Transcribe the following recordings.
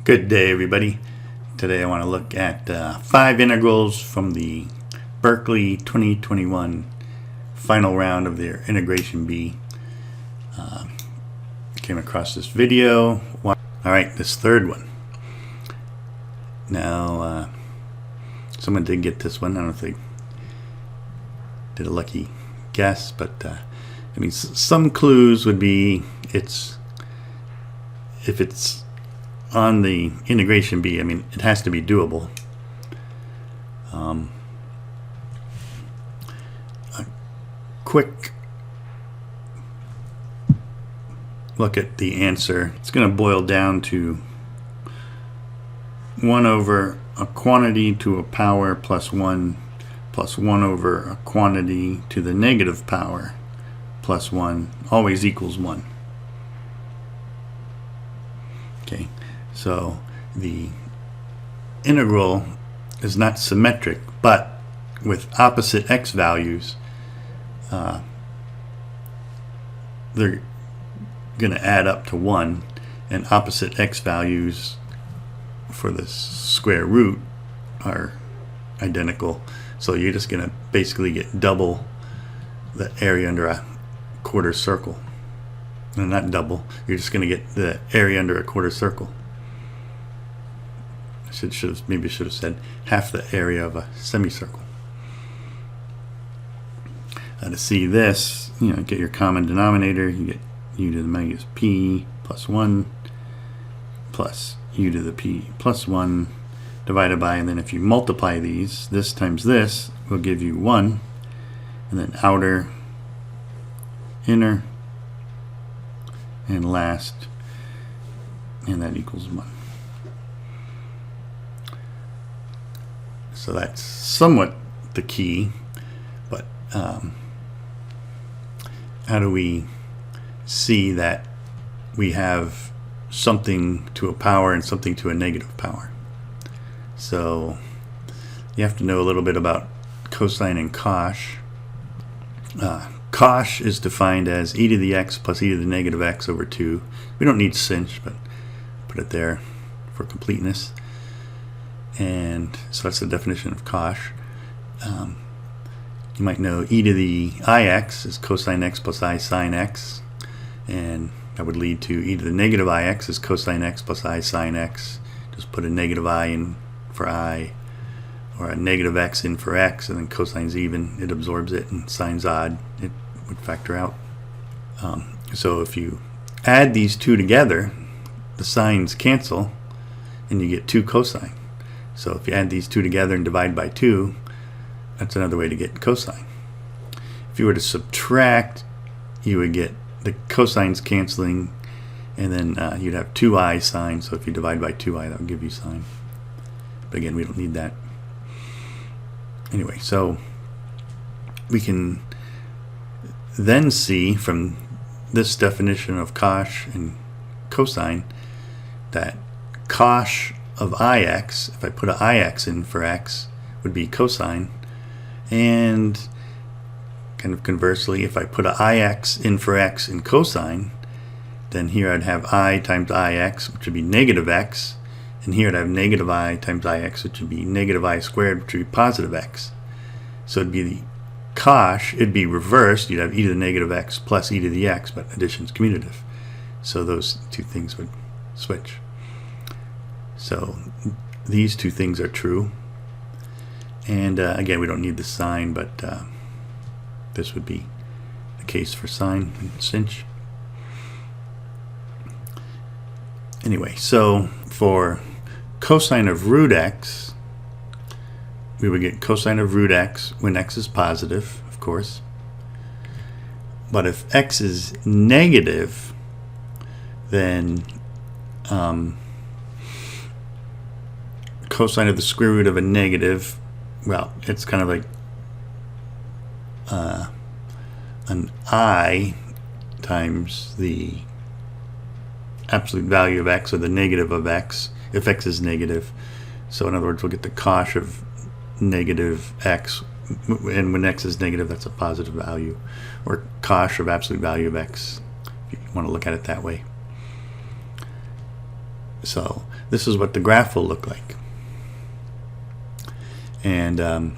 Good day, everybody. Today I want to look at 5 integrals from the Berkeley 2021 final round of their integration B. Came across this video. Alright, this third one. Now, someone did get this one. I don't know if they did a lucky guess, but I mean, some clues would be if it's on the integration B, I mean, it has to be doable. A quick look at the answer. It's going to boil down to 1 over a quantity to a power plus 1 over a quantity to the negative power plus 1 always equals 1. Okay. So the integral is not symmetric, but with opposite x values, they're going to add up to 1, and opposite x values for the square root are identical. So you're just going to basically get double the area under a quarter circle. No, not double. You're just going to get the area under a quarter circle. Maybe should have said half the area of a semicircle. To see this, get your common denominator. You get u to the minus p plus 1 plus u to the p plus 1 divided by, and then if you multiply these, this times this will give you 1, and then outer, inner, and last, and that equals 1. So that's somewhat the key, but how do we see that we have something to a power and something to a negative power? So you have to know a little bit about cosine and cosh. Cosh is defined as e to the x plus e to the negative x over 2. We don't need sinh, but put it there for completeness. And so that's the definition of cosh. You might know e to the ix is cosine x plus I sine x, and that would lead to e to the negative ix is cosine x plus I sine x. Just put a negative I in for I, or a negative x in for x, and then cosine's even, it absorbs it, and sine's odd, it would factor out. So if you add these two together, the signs cancel, and you get 2 cosine. So if you add these two together and divide by 2, that's another way to get cosine. If you were to subtract, you would get the cosines canceling, and then you'd have 2i sine. So if you divide by 2i, that would give you sine. But again, we don't need that. Anyway, so we can then see from this definition of cosh and cosine that cosh of ix, if I put an ix in for x, would be cosine, and kind of conversely, if I put an ix in for x in cosine, then here I'd have I times ix, which would be negative x, and here I'd have negative I times ix, which would be negative I squared, which would be positive x. So it'd be the cosh, it'd be reversed. You'd have e to the negative x plus e to the x, but addition's commutative. So those two things would switch. So these two things are true. And again, we don't need the sign, but this would be the case for sine and sinh. Anyway, so for cosine of root x, we would get cosine of root x when x is positive, of course. But if x is negative, then cosine of the square root of a negative, well, it's kind of like an I times the absolute value of x, or the negative of x, if x is negative. So in other words, we'll get the cosh of negative x, and when x is negative, that's a positive value, or cosh of absolute value of x, if you want to look at it that way. So this is what the graph will look like. And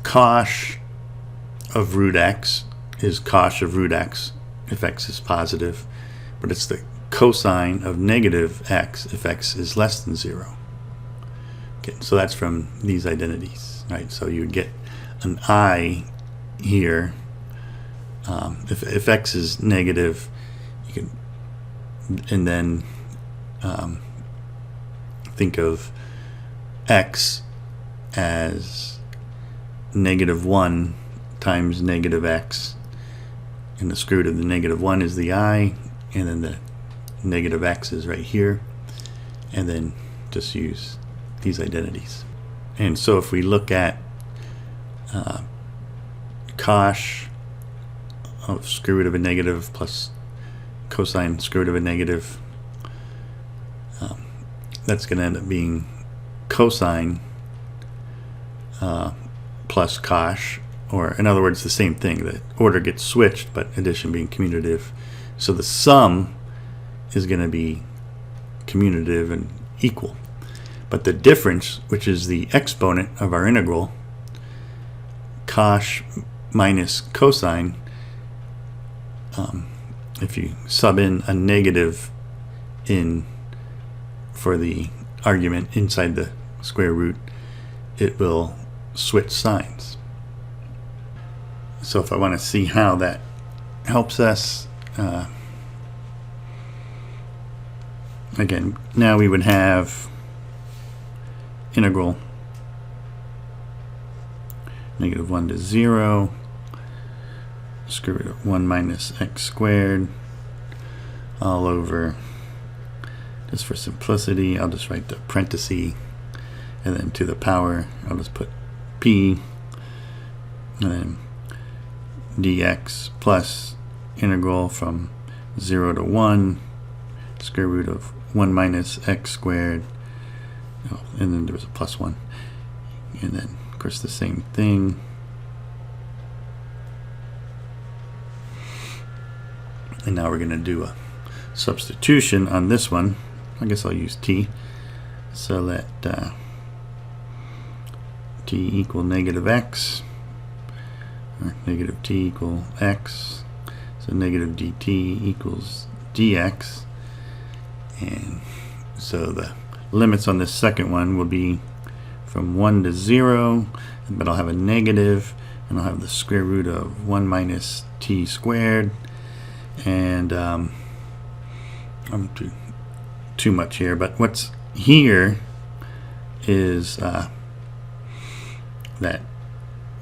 cosh of root x is cosh of root x if x is positive, but it's the cosine of negative x if x is less than 0. Okay, so that's from these identities, right? So you would get an I here. If x is negative, you can, and then think of x as -1 times negative x, and the square root of the -1 is the I, and then the negative x is right here, and then just use these identities. And so if we look at cosh of square root of a negative plus cosine square root of a negative, that's going to end up being cosine plus cosh, or in other words the same thing. The order gets switched, but addition being commutative, so the sum is going to be commutative and equal. But the difference, which is the exponent of our integral, cosh minus cosine, if you sub in a negative in for the argument inside the square root, it will switch signs. So if I want to see how that helps us, again, now we would have integral -1 to 0 square root of 1 minus x squared all over, just for simplicity I'll just write the parenthesis, and then to the power I'll just put p, and then dx plus integral from 0 to 1 square root of 1 minus x squared, and then there was a plus 1, and then of course the same thing. And now we're going to do a substitution on this one. I guess I'll use t. So let t equal negative x, or negative t equal x. So negative dt equals dx. And so the limits on this second one will be from 1 to 0, but I'll have a negative, and I'll have the square root of 1 minus t squared. And I'm too much here, but what's here is that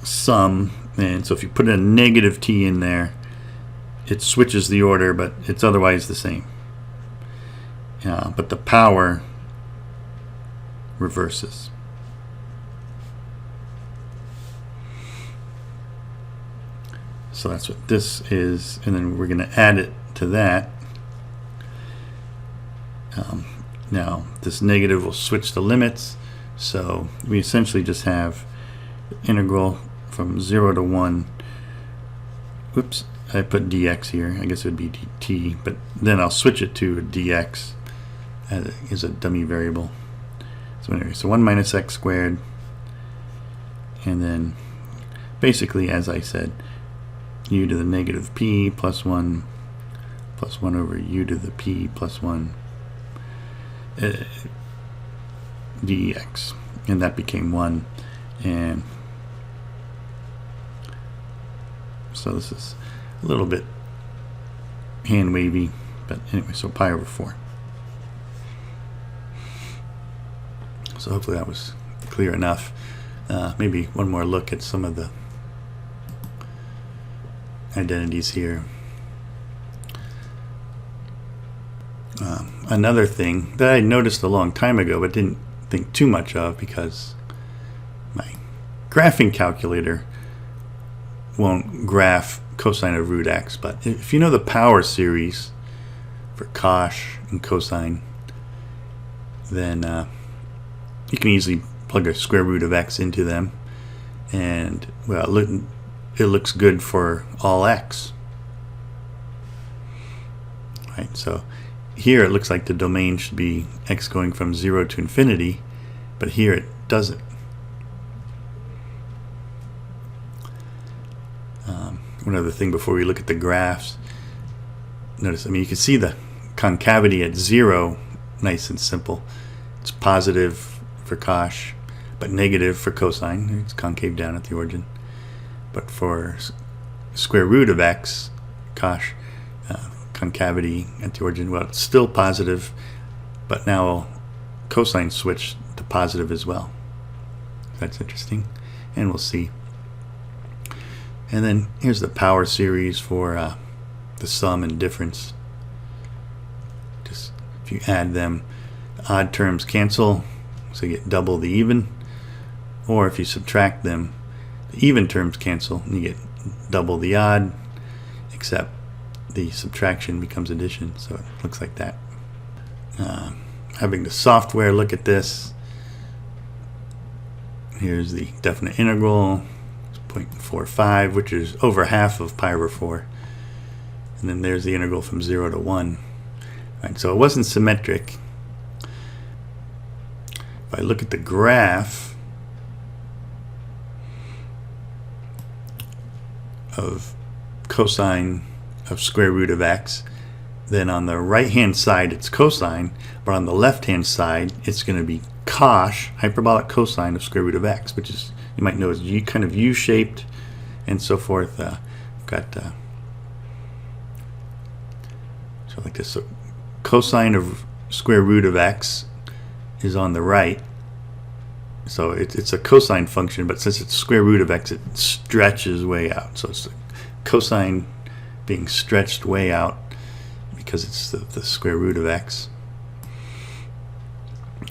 sum, and so if you put a negative t in there, it switches the order, but it's otherwise the same. But the power reverses. So that's what this is, and then we're going to add it to that. Now this negative will switch the limits, so we essentially just have the integral from 0 to 1. Whoops, I put dx here. I guess it would be dt, but then I'll switch it to a dx as a dummy variable. So anyway, so 1 minus x squared, and then basically, as I said, u to the negative p plus 1 over u to the p plus 1 dx, and that became 1. And so this is a little bit hand wavy, but anyway, so pi over 4. So hopefully that was clear enough. Maybe one more look at some of the identities here. Another thing that I noticed a long time ago but didn't think too much of because my graphing calculator won't graph cosine of root x, but if you know the power series for cosh and cosine, then you can easily plug a square root of x into them, and well, it looks good for all x, right? So here it looks like the domain should be x going from 0 to infinity, but here it doesn't. One other thing before we look at the graphs, notice, I mean, you can see the concavity at 0, nice and simple. It's positive for cosh, but negative for cosine. It's concave down at the origin. But for square root of x, cosh, concavity at the origin, well, it's still positive, but now cosine switched to positive as well. That's interesting, and we'll see. And then here's the power series for the sum and difference. Just if you add them, the odd terms cancel, so you get double the even. Or if you subtract them, the even terms cancel, and you get double the odd, except the subtraction becomes addition, so it looks like that. Having the software look at this, here's the definite integral, 0.45, which is over half of pi over 4. And then there's the integral from 0 to 1. Right, so it wasn't symmetric. If I look at the graph of cosine of square root of x, then on the right hand side it's cosine, but on the left hand side it's going to be cosh, hyperbolic cosine of square root of x, which is, you might know, is kind of U-shaped and so forth. Got so like this. So cosine of square root of x is on the right, so it's a cosine function, but since it's square root of x, it stretches way out. So it's cosine being stretched way out because it's the square root of x.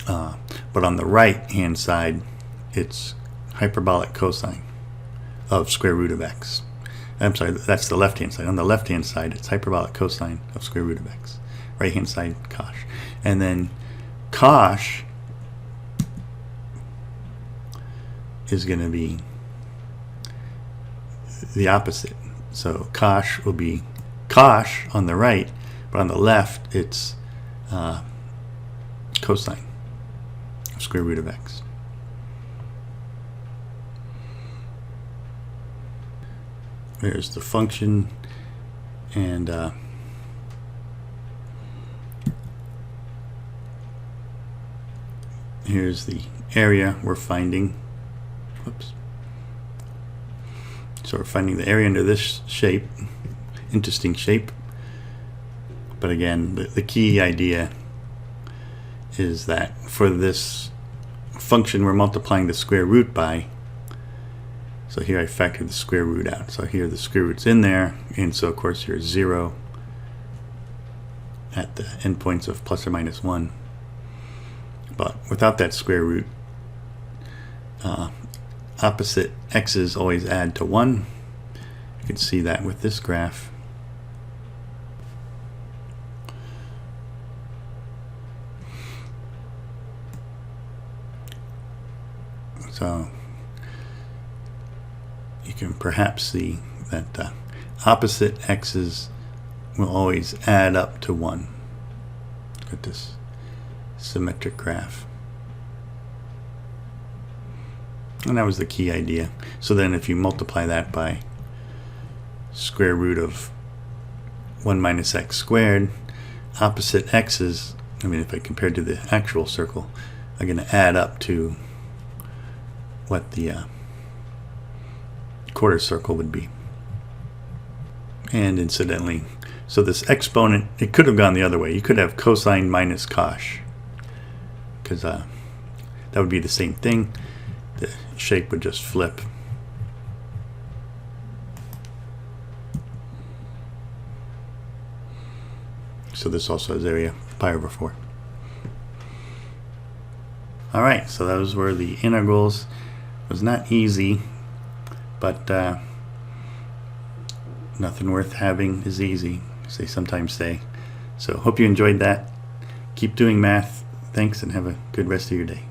But on the right hand side, it's hyperbolic cosine of square root of x. I'm sorry, that's the left hand side. On the left hand side, it's hyperbolic cosine of square root of x. Right hand side, cosh. And then cosh is going to be the opposite. So cosh will be cosh on the right, but on the left it's cosine of square root of x. There's the function, and here's the area we're finding. Whoops. So we're finding the area under this shape. Interesting shape. But again, the key idea is that for this function we're multiplying the square root by. So here I factored the square root out. So here the square root's in there, and so of course here's 0 at the endpoints of plus or minus 1. But without that square root, opposite x's always add to 1. You can see that with this graph. So you can perhaps see that opposite x's will always add up to 1. Look at this symmetric graph. And that was the key idea. So then if you multiply that by square root of 1 minus x squared, opposite x's, I mean if I compare to the actual circle, are going to add up to what the quarter circle would be. And incidentally, so this exponent, it could have gone the other way. You could have cosine minus cosh, because that would be the same thing. The shape would just flip. So this also has area pi over 4. Alright, so those were the integrals. It was not easy, but nothing worth having is easy, as they sometimes say. So hope you enjoyed that. Keep doing math. Thanks, and have a good rest of your day.